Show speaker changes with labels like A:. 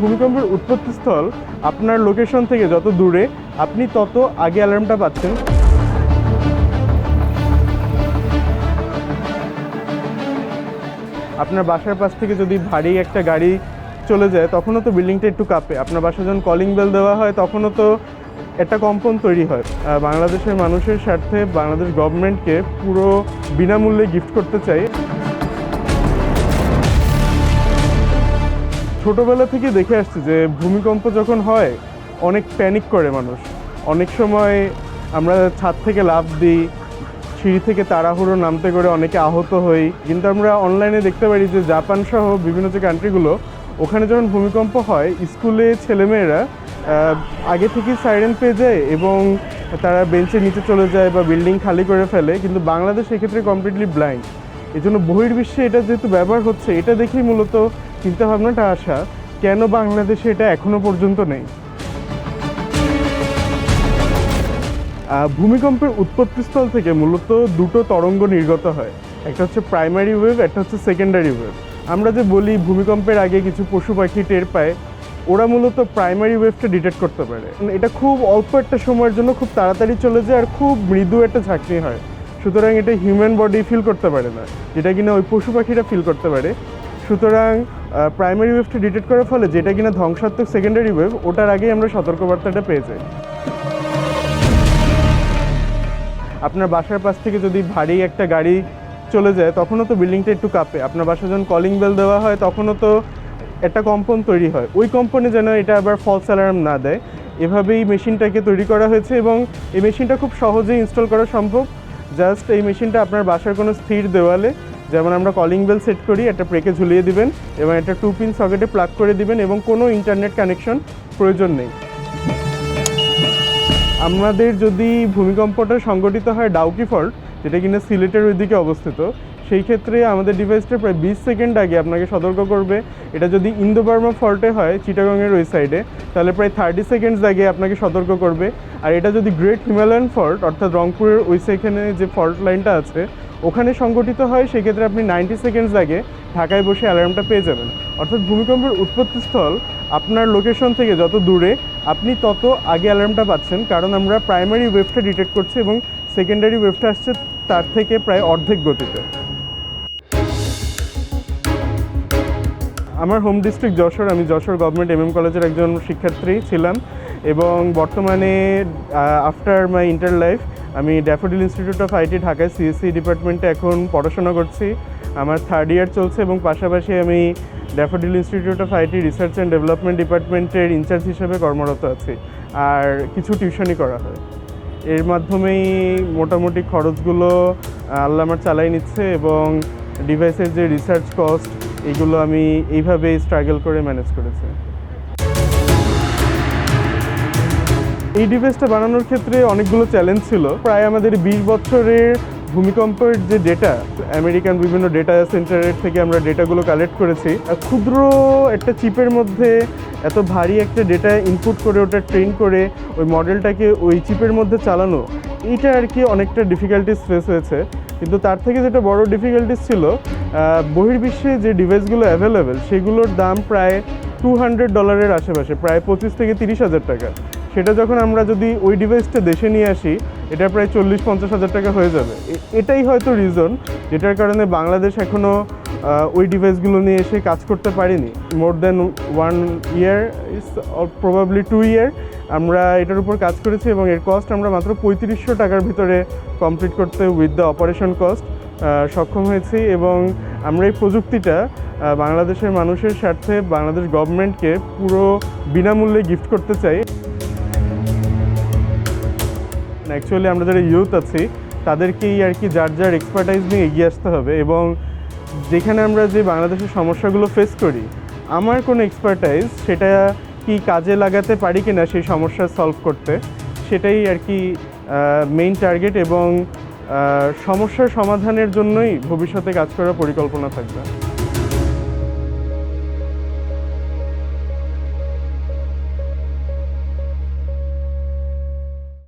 A: ভূমিকম্পের উৎপত্তিস্থল আপনার লোকেশন থেকে যত দূরে আপনি তত আগে অ্যালার্মটা পাচ্ছেন। আপনার বাসার পাশ থেকে যদি ভারী একটা গাড়ি চলে যায় তখনও তো বিল্ডিংটা একটু কাঁপে। আপনার বাসায় যখন কলিং বেল দেওয়া হয় তখনও তো একটা কম্পন তৈরি হয়। বাংলাদেশের মানুষের স্বার্থে বাংলাদেশ গভর্নমেন্টকে পুরো বিনামূল্যে গিফট করতে চাই। ছোটোবেলা থেকে দেখে আসছি যে ভূমিকম্প যখন হয় অনেক প্যানিক করে মানুষ। অনেক সময় আমরা ছাদ থেকে লাফ দিই, সিঁড়ি থেকে তাড়াহুড়ো নামতে করে অনেকে আহত হই। কিন্তু আমরা অনলাইনে দেখতে পারি যে জাপান সহ বিভিন্ন যে কান্ট্রিগুলো, ওখানে যখন ভূমিকম্প হয় স্কুলে ছেলেমেয়েরা আগে থেকেই সাইরেন পেয়ে যায় এবং তারা বেঞ্চের নিচে চলে যায় বা বিল্ডিং খালি করে ফেলে। কিন্তু বাংলাদেশ এক্ষেত্রে কমপ্লিটলি ব্লাইন্ড। এই জন্য বহির্বিশ্বে এটা যেহেতু ব্যবহার হচ্ছে, এটা দেখেই মূলত চিন্তাভাবনাটা আসা, কেন বাংলাদেশে এটা এখনও পর্যন্ত নেই। ভূমিকম্পের উৎপত্তিস্থল থেকে মূলত দুটো তরঙ্গ নির্গত হয়, একটা হচ্ছে প্রাইমারি ওয়েভ, একটা হচ্ছে সেকেন্ডারি ওয়েভ। আমরা যে বলি ভূমিকম্পের আগে কিছু পশু পাখি টের পায়, ওরা মূলত প্রাইমারি ওয়েভটা ডিটেক্ট করতে পারে। এটা খুব অল্প একটা সময়ের জন্য খুব তাড়াতাড়ি চলে যায় আর খুব মৃদু একটা ঝাঁকুনি হয়, সুতরাং এটা হিউম্যান বডি ফিল করতে পারে না, যেটা কিনা ওই পশু পাখিরা ফিল করতে পারে। সুতরাং প্রাইমারি ওয়েভটা ডিটেক্ট করার ফলে যেটা কিনা ধ্বংসাত্মক সেকেন্ডারি ওয়েভ, ওটার আগেই আমরা সতর্কবার্তাটা পেয়ে যাই। আপনার বাসার পাশ থেকে যদি ভারী একটা গাড়ি চলে যায় তখনও তো বিল্ডিংটা একটু কাঁপে। আপনার বাসায় যখন কলিং বেল দেওয়া হয় তখনও তো একটা কম্পন তৈরি হয়। ওই কম্পনে যেন এটা আবার ফলস অ্যালার্ম না দেয়, এভাবেই মেশিনটাকে তৈরি করা হয়েছে এবং এই মেশিনটা খুব সহজেই ইনস্টল করা সম্ভব। জাস্ট এই মেশিনটা আপনার বাসার কোনো স্থির দেওয়ালে, যেমন আমরা কলিং বেল সেট করি, একটা প্রেকে ঝুলিয়ে দিবেন এবং একটা 2 পিন সকেটে প্লাগ করে দিবেন এবং কোনো ইন্টারনেট কানেকশন প্রয়োজন নেই। আমাদের যদি ভূমিকম্পটা সংঘটিত হয় ডাউকি ফল্ট, যেটা কিনা সিলেটের ওইদিকে অবস্থিত, সেই ক্ষেত্রে আমাদের ডিভাইসটা প্রায় 20 সেকেন্ড আগে আপনাকে সতর্ক করবে। এটা যদি ইন্দো বার্মা ফল্টে হয় চিটাগংয়ের ওই সাইডে, তাহলে প্রায় 30 সেকেন্ডস আগে আপনাকে সতর্ক করবে। আর এটা যদি গ্রেট হিমালয়ান ফল্ট অর্থাৎ রংপুরের ওই সেখানে যে ফল্ট লাইনটা আছে ওখানে সংঘটিত হয়, সেক্ষেত্রে আপনি 90 সেকেন্ডস আগে ঢাকায় বসে অ্যালার্মটা পেয়ে যাবেন। অর্থাৎ ভূমিকম্পের উৎপত্তিস্থল আপনার লোকেশন থেকে যত দূরে আপনি তত আগে অ্যালার্মটা পাচ্ছেন, কারণ আমরা প্রাইমারি ওয়েভটা ডিটেক্ট করছি এবং সেকেন্ডারি ওয়েভটা আসছে তার থেকে প্রায় অর্ধেক গতিতে। আমার হোম ডিস্ট্রিক্ট যশোর। আমি যশোর গভর্নমেন্ট MM কলেজের একজন শিক্ষার্থী ছিলাম এবং বর্তমানে আফটার মাই ইন্টার লাইফ আমি ড্যাফোডিল ইনস্টিটিউট অফ IT ঢাকায় CSE ডিপার্টমেন্টে এখন পড়াশোনা করছি। আমার 3rd ইয়ার চলছে এবং পাশাপাশি আমি daffodil institute of IT research and development ডিপার্টমেন্টের ইনচার্জ হিসেবে কর্মরত আছি। আর কিছু টিউশনই করা হয়। এর মাধ্যমেই মোটামুটি খরচগুলো আল্লাহ আমার চালাই নিচ্ছে এবং ডিভাইসের যে রিসার্চ কস্ট এগুলো আমি এইভাবেই স্ট্রাগল করে ম্যানেজ করেছি। এই ডিভাইসটা বানানোর ক্ষেত্রে অনেকগুলো চ্যালেঞ্জ ছিল। প্রায় আমাদের 20 বছরের ভূমিকম্পের যে ডেটা, আমেরিকান বিভিন্ন ডেটা সেন্টারের থেকে আমরা ডেটাগুলো কালেক্ট করেছি। ক্ষুদ্র একটা চিপের মধ্যে এত ভারী একটা ডেটা ইনপুট করে ওটা ট্রেন করে ওই মডেলটাকে ওই চিপের মধ্যে চালানো, এইটা আর কি অনেকটা ডিফিকাল্টিস ফেস হয়েছে। কিন্তু তার থেকে যেটা বড় ডিফিকাল্টিস ছিল, বহির্বিশ্বে যে ডিভাইসগুলো অ্যাভেলেবেল সেগুলোর দাম প্রায় $200 আশেপাশে, প্রায় 25 থেকে 30 হাজার টাকা। সেটা যখন আমরা যদি ওই ডিভাইসটা দেশে নিয়ে আসি, এটা প্রায় 40-50 হাজার টাকা হয়ে যাবে। এটাই হয়তো রিজন যেটার কারণে বাংলাদেশ এখনও ওই ডিভাইসগুলো নিয়ে এসে কাজ করতে পারিনি। More than 1 year is probably 2 ইয়ার আমরা এটার উপর কাজ করেছি এবং এর কস্ট আমরা মাত্র 3500 টাকার ভিতরে কমপ্লিট করতে উইথ দ্য অপারেশন কস্ট সক্ষম হয়েছি। এবং আমরা এই প্রযুক্তিটা বাংলাদেশের মানুষের স্বার্থে বাংলাদেশ গভর্নমেন্টকে পুরো বিনামূল্যে গিফট করতে চাই। অ্যাকচুয়ালি আমরা যারা ইউথ আছি তাদেরকেই আর কি যার যার এক্সপার্টাইজ নিয়ে এগিয়ে আসতে হবে এবং যেখানে আমরা যে বাংলাদেশের সমস্যাগুলো ফেস করি, আমার কোনো এক্সপার্টাইজ সেটা কি কাজে লাগাতে পারি কিনা সেই সমস্যা সলভ করতে, সেটাই আর কি মেইন টার্গেট এবং সমস্যার সমাধানের জন্যই ভবিষ্যতে কাজ করার পরিকল্পনা থাকবে।